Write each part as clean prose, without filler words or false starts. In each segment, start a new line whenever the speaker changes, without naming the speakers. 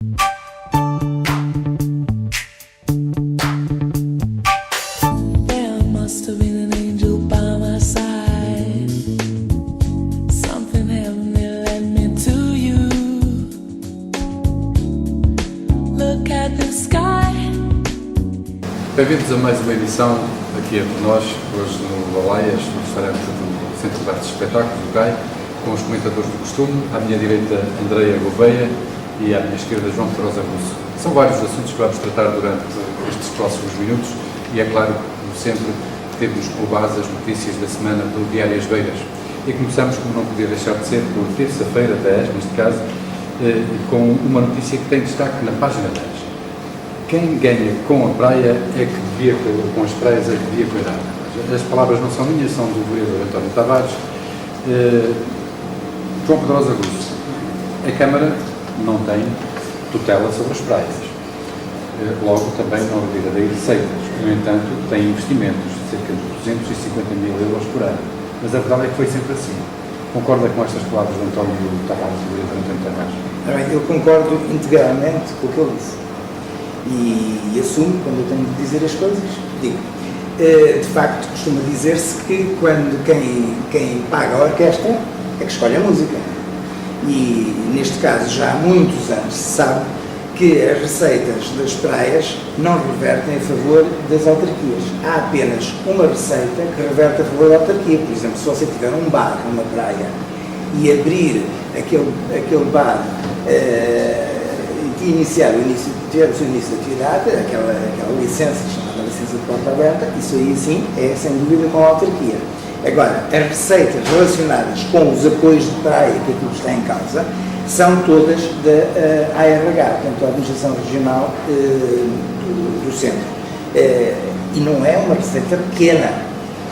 There must have been an angel by my side. Something heavenly led me to you. Look at the sky.
Bem-vindos a mais uma edição aqui entre nós, hoje no Baleias, no restaurante do Centro de Artes e Espetáculos, do CAI, com os comentadores do costume, à minha direita Andreia Gouveia e à minha esquerda João Pedrosa Russo. São vários os assuntos que vamos tratar durante estes próximos minutos e é claro, como sempre, temos por base as notícias da semana do Diário As Beiras. E começamos, como não podia deixar de ser, por terça-feira, 10, neste caso, com uma notícia que tem destaque na página 10. Quem ganha com a praia é que devia, com as praias é que devia cuidar. As palavras não são minhas, são do vereador António Tavares. João Pedrosa Russo, a Câmara não tem tutela sobre as praias. Logo, também não retira receitas. No entanto, tem investimentos de cerca de 250 mil euros por ano. Mas a verdade é que foi sempre assim. Concorda com estas palavras de António Tavares, do vereador António Tavares?
Eu concordo integralmente com o que ele disse. E assumo, quando eu tenho de dizer as coisas, digo. De facto, costuma dizer-se que quando quem paga a orquestra é que escolhe a música. E, neste caso, já há muitos anos se sabe que as receitas das praias não revertem a favor das autarquias. Há apenas uma receita que reverte a favor da autarquia. Por exemplo, se você tiver um bar numa praia e abrir aquele bar e tiver o seu início de atividade, aquela licença chamada licença de porta aberta, isso aí sim é sem dúvida com a autarquia. Agora, as receitas relacionadas com os apoios de praia, que aquilo está em causa, são todas da ARH, portanto, a Administração Regional do Centro. E não é uma receita pequena.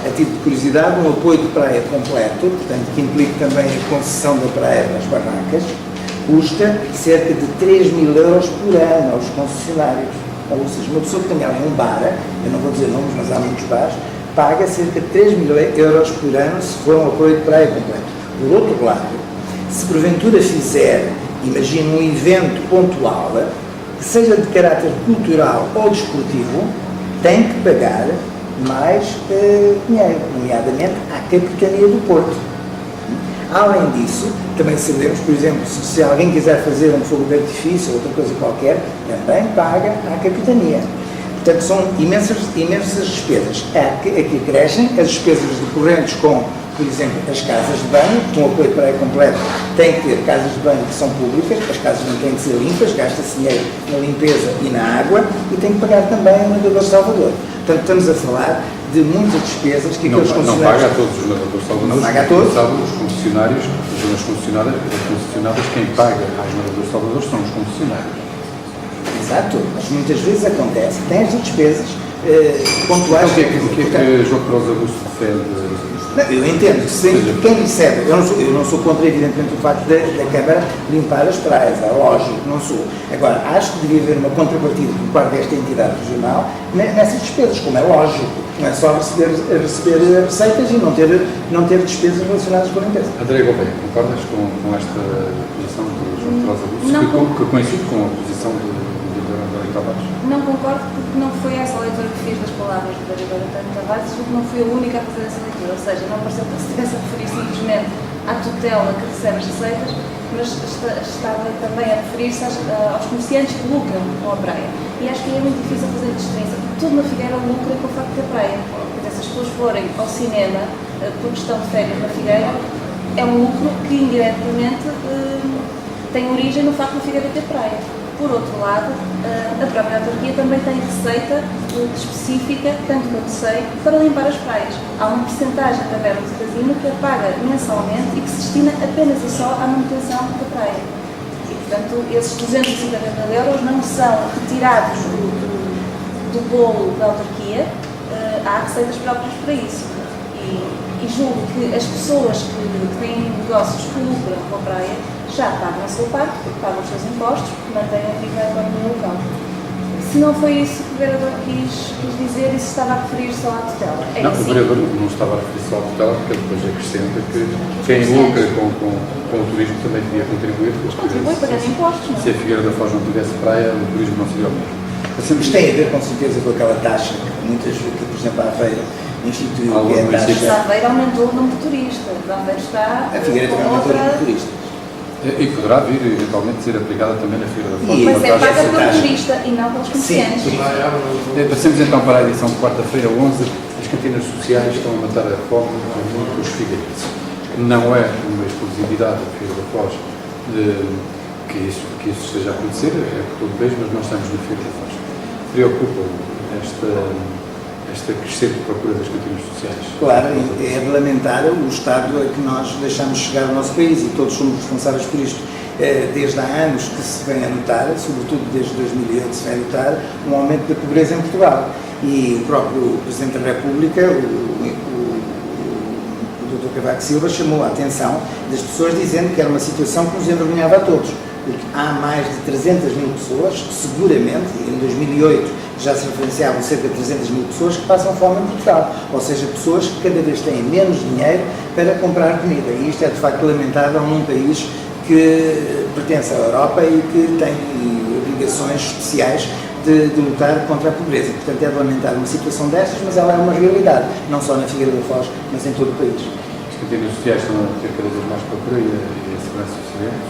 A título de curiosidade, um apoio de praia completo, portanto, que implica também a concessão da praia das barracas, custa cerca de 3 mil euros por ano aos concessionários. Ou seja, uma pessoa que tenha ali um bar, eu não vou dizer nomes, mas há muitos bares, paga cerca de 3 mil euros por ano se for um apoio de praia completo. Por outro lado, se porventura fizer, imagine um evento pontual, que seja de caráter cultural ou desportivo, tem que pagar mais dinheiro, nomeadamente à Capitania do Porto. Além disso, também sabemos, por exemplo, se alguém quiser fazer um fogo de artifício ou outra coisa qualquer, também paga à Capitania. Portanto, são imensas despesas. Aqui crescem as despesas decorrentes com, por exemplo, as casas de banho, com o apoio de praia completo, tem que ter casas de banho que são públicas, as casas não têm que ser limpas, gasta-se dinheiro na limpeza e na água, e tem que pagar também o nadador Salvador. Portanto, estamos a falar de muitas despesas que aqueles concessionários...
Não paga a todos os nadadores Salvadores.
Não paga a todos.
Os concessionários, as zonas concessionadas, quem paga aos nadadores Salvadores são os concessionários.
Exato, mas muitas vezes acontece, tem estas despesas pontuais.
Então, o que é que João Pedrosa Russo defende?
Não, eu entendo que quem recebe, eu não sou contra, evidentemente, o facto da Câmara limpar as praias, é lógico, não sou. Agora, acho que devia haver uma contrapartida por parte desta entidade regional nessas despesas, como é lógico, não é só receber receitas e não ter despesas relacionadas com a limpeza.
André Gouveia, concordas com esta posição de João Pedrosa Russo, que coincide com a posição do vereador António Tavares?
Não concordo, porque não foi essa a leitura que fiz das palavras do vereador António Tavares, porque não fui a única a fazer essa leitura, ou seja, não pareceu que se estivesse a referir simplesmente à tutela que recebe as receitas, mas estava também a referir-se aos comerciantes que lucram com a praia. E acho que é muito difícil fazer a distinção, porque tudo na Figueira lucra com o facto da praia. Porque se as pessoas forem ao cinema por questão de férias na Figueira, é um lucro que indiretamente tem origem no facto da Figueira ter praia. Por outro lado, a própria autarquia também tem receita específica, tanto quanto sei, para limpar as praias. Há uma percentagem da verba de casino que é paga mensalmente e que se destina apenas e só à manutenção da praia. E, portanto, esses 250 mil euros não são retirados do bolo da autarquia, há receitas próprias para isso. E julgo que as pessoas que têm negócios que lucram com a praia já pagam a sua parte, porque pagam os seus impostos, porque mantêm a vida económica local. Se não foi isso que o vereador quis dizer, e se estava a referir só à tutela.
Não, o vereador não estava a referir só à tutela, porque ele depois acrescenta que quem lucra com o turismo também devia contribuir.
Contribui pagando impostos, não é?
Se a Figueira da Foz não tivesse praia, o turismo não seria o mesmo.
Isto tem a ver com certeza com aquela taxa que muitas, que por exemplo a Aveiro instituiu, que é a
Mas a
taxa.
Aveiro aumentou o número de turistas. A Aveiro está
A Figueira também
com
aumentou o número
outra...
de turistas.
E poderá vir, eventualmente, ser aplicada também na Figueira da Foz.
E-
Mas
Uma
é
taxa-
paga pelo
taxa.
turista e não pelos comerciantes.
Passemos então para a edição de quarta-feira, 11. As cantinas sociais estão a matar a fome com os figueirenses. Não é uma exclusividade da Figueira da Foz que isso esteja a acontecer, é por todo o país, mas nós estamos na Figueira da Foz. Preocupa esta crescente procura das cantinas sociais.
Claro, é de lamentar o estado a que nós deixamos chegar ao nosso país e todos somos responsáveis por isto. Desde há anos que se vem a notar, sobretudo desde 2008 se vem a notar, um aumento da pobreza em Portugal. E o próprio Presidente da República, o Dr. Cavaco Silva, chamou a atenção das pessoas dizendo que era uma situação que nos envergonhava a todos. Porque há mais de 300 mil pessoas, que seguramente, em 2008 já se referenciavam cerca de 300 mil pessoas que passam fome em Portugal. Ou seja, pessoas que cada vez têm menos dinheiro para comprar comida. E isto é de facto lamentável num país que pertence à Europa e que tem obrigações especiais de lutar contra a pobreza. Portanto, é de lamentar uma situação destas, mas ela é uma realidade, não só na Figueira da Foz, mas em todo o país.
As cantinas sociais estão a ter cada vez mais procura e a Segurança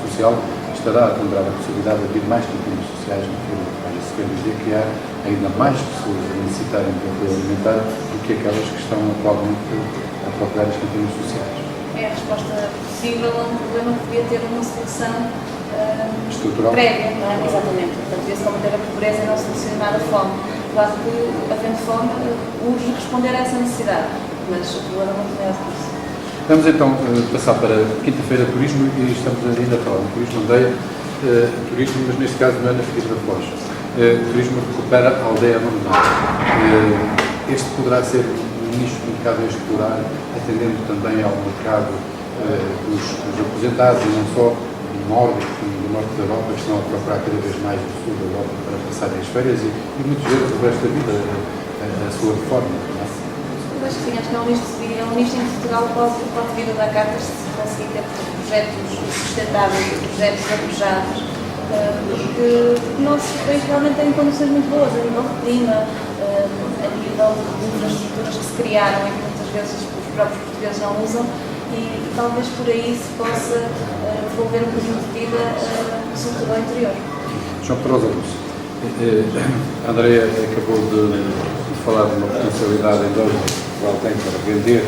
Social estará a ponderar a possibilidade de abrir mais cantinas sociais na Figueira da Foz. Isso quer dizer que há ainda mais pessoas a necessitarem de apoio alimentar do que aquelas que estão atualmente a procurar as cantinas sociais.
É a resposta possível a um problema que devia ter uma solução
Estrutural.
prévia, não é? Exatamente. Portanto, devia-se combater a pobreza e não solucionar a fome. Claro que, havendo fome, urge responder a essa necessidade, mas o problema não é isso.
Vamos então passar para quinta-feira turismo e estamos ainda a falar de turismo aldeia, turismo, mas neste caso não é na Figueira da Foz. Turismo recupera a aldeia abandonada. Este poderá ser um nicho de mercado a explorar, atendendo também ao mercado dos aposentados e não só do norte da Europa, que estão a procurar cada vez mais do sul da Europa para passarem as férias e muitas vezes o resto da vida a sua reforma.
Eu acho que sim, acho que é um nicho em Portugal pode vir a dar cartas se conseguir ter projetos sustentáveis, projetos arrojados, porque o nosso país realmente tem condições muito boas a nível de clima, a nível de infraestruturas que se criaram e que muitas vezes os próprios portugueses não usam, e talvez por aí se possa devolver um conjunto de vida sobretudo ao interior.
João Pedrosa Luz, a Andrea acabou de falar de uma potencialidade endógena que Portugal tem para vender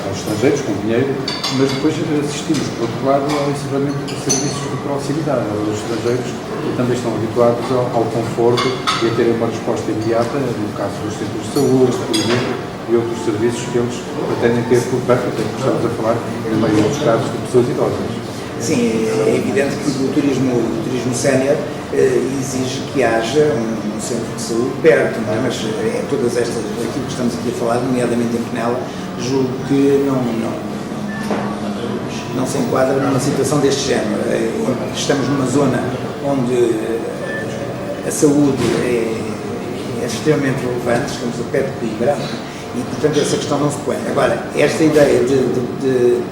aos estrangeiros com dinheiro, mas depois assistimos, por outro lado, ao encerramento de serviços de proximidade. Os estrangeiros também estão habituados ao conforto e a terem uma resposta imediata, no caso dos centros de saúde, por exemplo, e outros serviços que eles pretendem ter por perto, até porque estamos a falar, na maioria dos casos, de pessoas idosas.
Sim, é evidente que o turismo sénior exige que haja um centro de saúde perto, não é? Mas todas estas, aquilo que estamos aqui a falar, nomeadamente em Penela, julgo que não se enquadra numa situação deste género. Estamos numa zona onde a saúde é extremamente relevante, estamos a pé de Coimbra e, portanto, essa questão não se põe. Agora, esta ideia de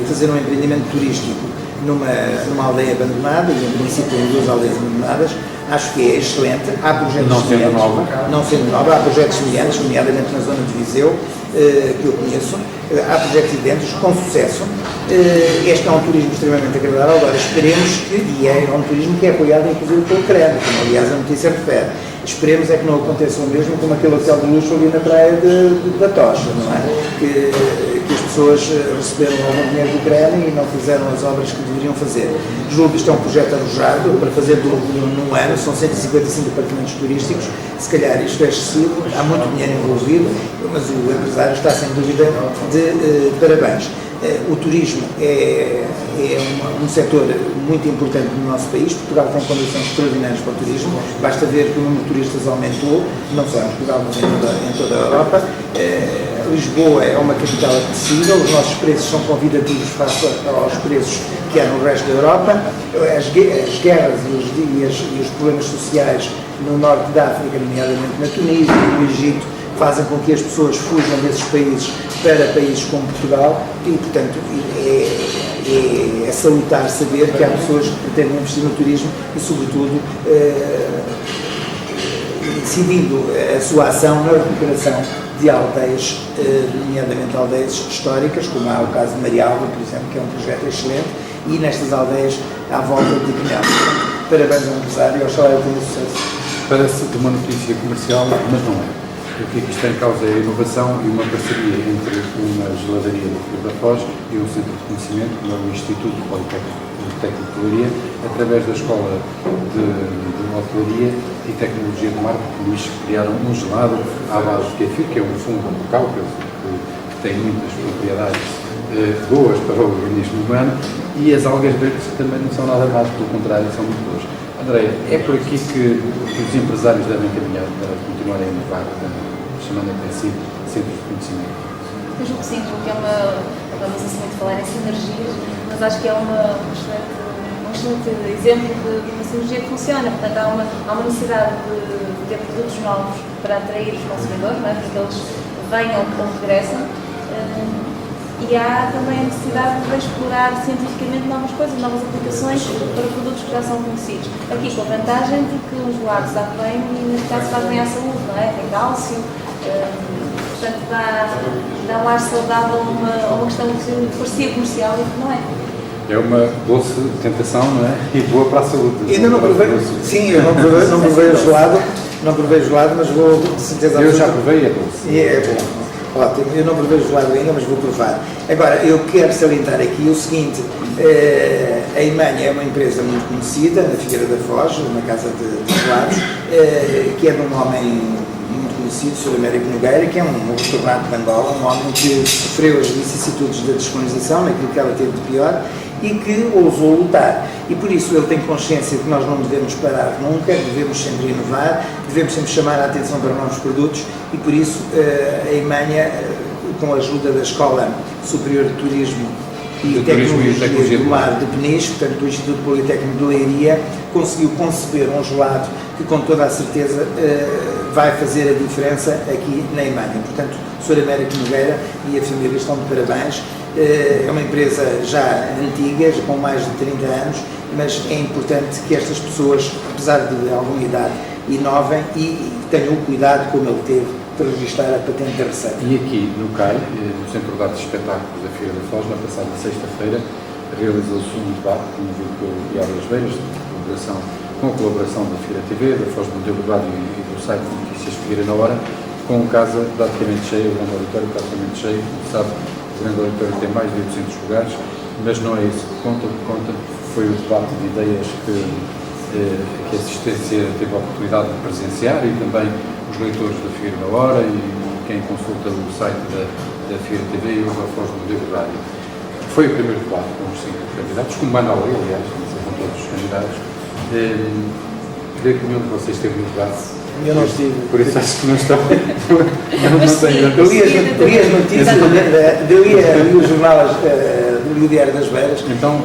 fazer um empreendimento turístico numa aldeia abandonada, e em princípio em duas aldeias abandonadas, acho que é excelente. Há projetos semelhantes, não sendo nova, há projetos semelhantes, nomeadamente na zona de Viseu, que eu conheço, há projetos idênticos com sucesso. Este é um turismo extremamente agradável. Agora esperemos que, e é um turismo que é apoiado inclusive pelo CRED, como aliás a notícia refere. Esperemos é que não aconteça o mesmo como aquele hotel de luxo ali na praia da Tocha, não é? Que as pessoas receberam algum dinheiro do CRED e não fizeram as obras que deveriam fazer. Julgo que isto é um projeto arrojado para fazer num ano, são 155 apartamentos turísticos, se calhar isto é excessivo, há muito dinheiro envolvido, mas o empresário está sem dúvida de parabéns. O turismo é um setor muito importante no nosso país. Portugal tem condições extraordinárias para o turismo. Basta ver que o número de turistas aumentou, não só em Portugal, mas em toda a Europa. Lisboa é uma capital acessível, os nossos preços são convidativos face aos preços que há no resto da Europa. As guerras e os problemas sociais no norte da África, nomeadamente na Tunísia e no Egito, fazem com que as pessoas fujam desses países para países como Portugal e, portanto, é salutar saber que há pessoas que pretendem investir no turismo e, sobretudo, decidindo a sua ação na recuperação de aldeias, nomeadamente aldeias históricas, como há o caso de Marialva, por exemplo, que é um projeto excelente, e nestas aldeias à volta de Penel. Parabéns ao empresário e ao salário de sucesso.
Parece de uma notícia comercial, mas não é. O que isto tem em causa é a inovação e uma parceria entre uma geladaria do Rio da Foz e um centro de conhecimento, como é o Instituto Politécnico de Leiria, através da Escola de Hotelaria e Tecnologia do Mar, que criaram um gelado à base de kefir, que é um fungo local que tem muitas propriedades boas para o organismo humano, e as algas verdes também não são nada más, pelo contrário, são muito boas. Andréia, é por aqui que os empresários devem caminhar para continuarem a inovar, chamando a si centros de conhecimento?
Eu julgo que sim, julgo que é vamos assim muito falar em sinergias, mas acho que é um excelente exemplo de uma sinergia que funciona. Portanto, há uma necessidade de ter produtos novos para atrair os consumidores, não é? Para que eles venham ou regressem. E há também a necessidade de explorar cientificamente novas coisas, novas aplicações para produtos que já são conhecidos. Aqui com a vantagem de que o gelado sabe bem e, neste caso, faz bem à saúde, não é? Tem cálcio, portanto, dá um ar saudável a uma questão que parecia comercial e que não é.
É uma doce tentação, não é? E boa para a saúde.
Ainda não provei, sim, eu não provei o gelado, mas vou de certeza.
Eu já provei, é doce.
E é bom. Ótimo, eu não provei o gelado ainda, mas vou provar. Agora, eu quero salientar aqui o seguinte, a Imanha é uma empresa muito conhecida, na Figueira da Foz, uma casa de gelados, que é de um homem muito conhecido, Sr. Américo Nogueira, que é um restaurante de Angola, um homem que sofreu as vicissitudes da descolonização, naquilo que ela teve de pior, e que ousou lutar. E por isso ele tem consciência de que nós não devemos parar nunca, devemos sempre inovar, devemos sempre chamar a atenção para novos produtos e por isso a Imanha, com a ajuda da Escola Superior de Turismo e Tecnologia do Mar de Peniche, portanto do Instituto Politécnico de Leiria, conseguiu conceber um gelado que com toda a certeza vai fazer a diferença aqui na Imanha. Portanto, o Sr. Américo Nogueira e a família estão de parabéns. É uma empresa já antiga, já com mais de 30 anos, mas é importante que estas pessoas, apesar de alguma idade, inovem e tenham o cuidado, como ele teve, de registrar a patente da receita.
E aqui no CAI, no Centro de Artes e Espetáculos da Figueira da Foz, na passada sexta-feira, realizou-se um debate promovido pelo Diário das Beiras, com a colaboração da Figueira TV, da Foz do Modelo Rádio e do site de Notícias Figueira na Hora, com casa praticamente cheia, o grande auditório praticamente cheio, sabe. O grande auditório tem mais de 800 lugares, mas não é isso que conta. O que conta foi o debate de ideias que a assistência teve a oportunidade de presenciar e também os leitores da Figueira da Hora e quem consulta o site da Figueira TV e o Foz do Modelo Rádio. Foi o primeiro debate com os 5 candidatos, como manda a lei, aliás, com todos os candidatos. Creio que nenhum de vocês teve no debate.
Eu não estive.
Por isso acho que não estão.
Eu li as notícias, li o jornal, li o Diário das Beiras.
Então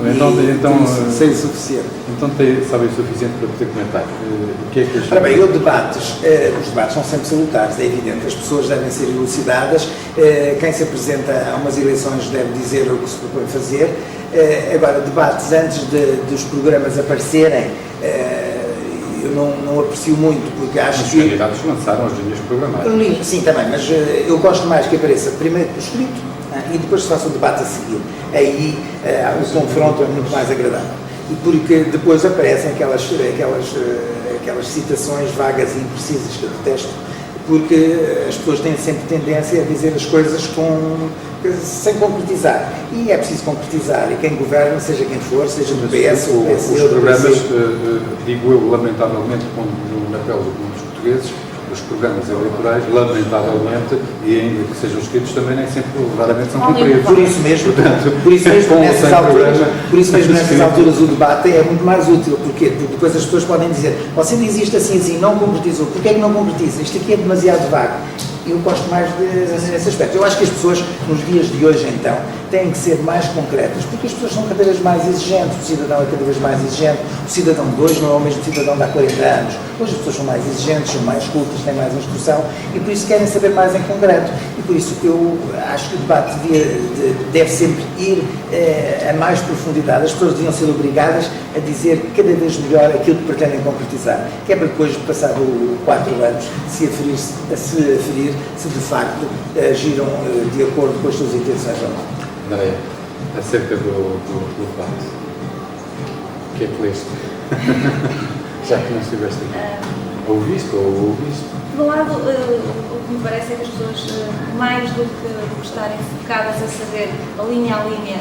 sei o suficiente.
Então sabe o suficiente para poder comentar. O que é que
Ora bem, os debates são sempre salutares, é evidente, as pessoas devem ser elucidadas, quem se apresenta a umas eleições deve dizer o que se propõe fazer. Agora, debates antes dos programas aparecerem, eu não aprecio muito, porque acho que...
Os candidatos lançaram as linhas programáticas.
Sim, também, mas eu gosto mais que apareça primeiro por escrito e depois se faça o debate a seguir. Aí o confronto é muito mais agradável. E porque depois aparecem aquelas citações vagas e imprecisas que eu detesto, porque as pessoas têm sempre tendência a dizer as coisas sem concretizar. E é preciso concretizar, e quem governa, seja quem for, seja do PS ou do PSD.
Os programas, digo eu, lamentavelmente, na pele de muitos portugueses, os programas eleitorais, lamentavelmente, e ainda que sejam escritos, também nem sempre, raramente, são cumpridos.
Por isso mesmo,
Portanto,
por isso mesmo
com ou
nessas
sem
alturas,
programa,
por isso mesmo nessas alturas o debate é muito mais útil. Porquê? Porque depois as pessoas podem dizer, você diz isto assim, não concretizou. Porquê é que não concretiza? Isto aqui é demasiado vago. Eu gosto mais nesse aspecto. Eu acho que as pessoas, nos dias de hoje, então, têm que ser mais concretas, porque as pessoas são cada vez mais exigentes, o cidadão é cada vez mais exigente, o cidadão de hoje não é o mesmo cidadão de há 40 anos. Hoje as pessoas são mais exigentes, são mais cultas, têm mais instrução e por isso querem saber mais em concreto. E por isso eu acho que o debate deve sempre ir a mais profundidade. As pessoas deviam ser obrigadas a dizer cada vez melhor aquilo que pretendem concretizar, que é para depois, passado 4 anos, se aferir se de facto agiram de acordo com as suas intenções ou não.
Andréia, acerca do debate, o que é que leste? Já que não estiveste aqui. Ouviste?
Por um lado, o que me parece é que as pessoas, mais do que estarem focadas a saber, linha a linha,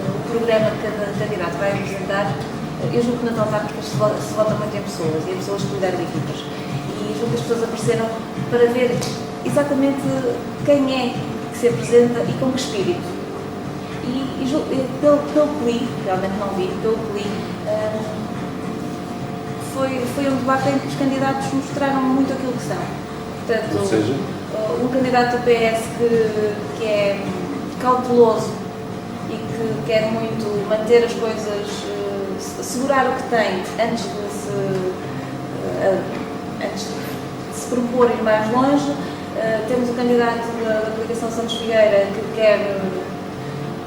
o programa que cada candidato vai apresentar, eu julgo que nas autárquicas se vota muito em pessoas, e em pessoas que lideram equipas. E julgo que as pessoas apareceram para ver exatamente quem é que se apresenta e com que espírito. E pelo que li, realmente não vi, pelo que li, foi um debate em que os candidatos mostraram muito aquilo que são. Portanto,
ou seja,
um candidato do PS que é cauteloso e que quer muito manter as coisas, segurar o que tem antes de se propor ir mais longe. Temos o candidato da coligação Santos Figueira que quer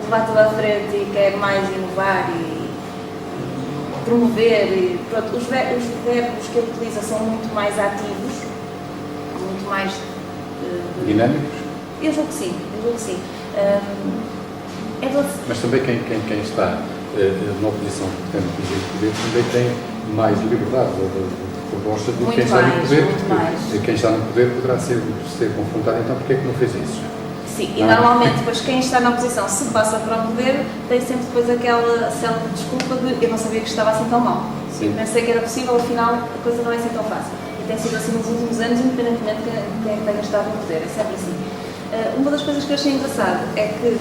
levar tudo à frente e quer mais inovar e promover. E, pronto, os verbos que ele utiliza são muito mais ativos, muito mais
dinâmicos?
Eu julgo que sim.
Mas também quem está na oposição que tem poder também tem mais liberdade de proposta do que quem está no poder. Quem está no poder poderá ser confrontado, então porquê é que não fez isso?
Sim, e normalmente depois quem está na oposição, se passa para o poder, tem sempre depois aquela célebre desculpa de eu não sabia que estava assim tão mal.
Sim.
Pensei que era possível, afinal a coisa não é assim tão fácil. E tem sido assim nos últimos anos, independentemente de quem tenha estado no poder, é sempre assim. Uma das coisas que eu achei engraçado é que,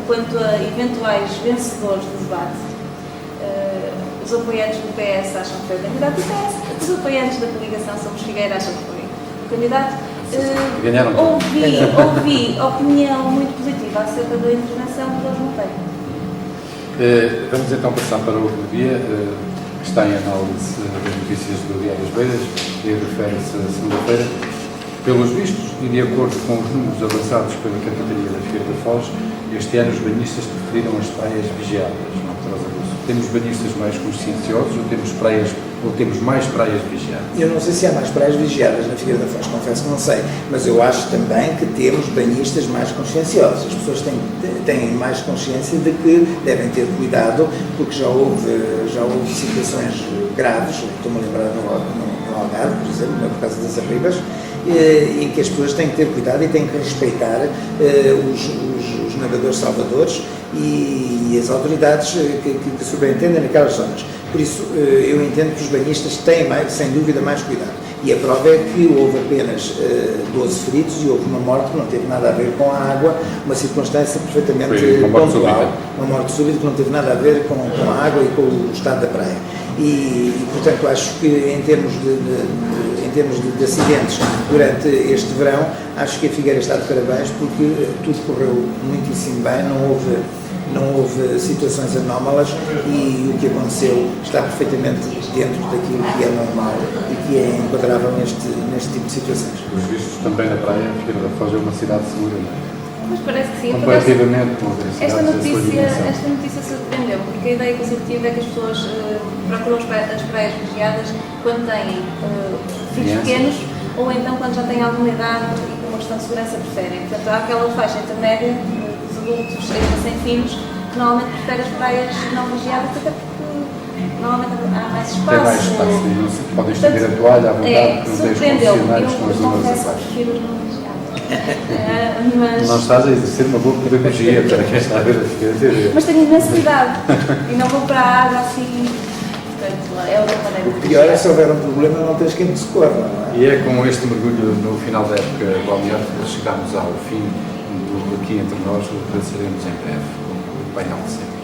quanto a eventuais vencedores do debate, os apoiantes do PS acham que foi o candidato do PS, os apoiantes da coligação Somos Figueira acham que foi o candidato.
Ganharam.
Ouvi opinião muito positiva acerca da intervenção, mas eles não têm.
Vamos então passar para o outro dia, que está em análise das notícias do Diário das Beiras e refere-se a segunda-feira. Pelos vistos e de acordo com os números avançados pela Capitania da Figueira da Foz, este ano os banhistas preferiram as praias vigiadas, não Rosa Russo. Temos banhistas mais conscienciosos ou temos mais praias vigiadas?
Eu não sei se há mais praias vigiadas na Figueira da Foz, confesso que não sei, mas eu acho também que temos banhistas mais conscienciosos. As pessoas têm mais consciência de que devem ter cuidado, porque já houve situações graves, estou-me a lembrar no Algarve, por exemplo, por causa das arribas, em que as pessoas têm que ter cuidado e têm que respeitar os nadadores salvadores e as autoridades que superintendem naquelas zonas. Por isso, eu entendo que os banhistas têm, sem dúvida, mais cuidado. E a prova é que houve apenas 12 feridos e houve uma morte que não teve nada a ver com a água, uma circunstância perfeitamente pontual. Uma morte súbita que não teve nada a ver com a água e com o estado da praia. E portanto, acho que em termos de acidentes durante este verão, acho que a Figueira está de parabéns porque tudo correu muitíssimo bem, não houve situações anómalas e o que aconteceu está perfeitamente dentro daquilo que é normal e que é enquadrável neste tipo de situações.
Os vistos também na praia, a Figueira da Foz é uma cidade segura, não é?
Mas parece que sim.
Comparativamente com outras
esta
cidades
notícia surpreendeu, porque a ideia que eu sempre tive é que as pessoas procuram as praias vigiadas quando têm filhos pequenos ou então quando já têm alguma idade e com uma questão de segurança preferem. Portanto, há aquela faixa intermédia dos adultos ainda sem filhos que normalmente prefere as praias não vigiadas, até porque normalmente há mais espaço.
Tem mais espaço e não se pode estender a toalha à vontade, porque não tens condicionantes com as zonas
a prefiro as não vigiadas. Mas...
Não estás a exercer uma boa pedagogia para quem está a ver a Figueira TV.
Mas tenho imensa idade e não vou para a água assim. portanto é outra maneira
O
de
pior é
vigiar.
se houver um problema não tens quem te socorra, não é?
E é com este mergulho no final da época balnear que chegamos ao fim do Aqui Entre Nós. O agradeceremos em breve com o painel de sempre.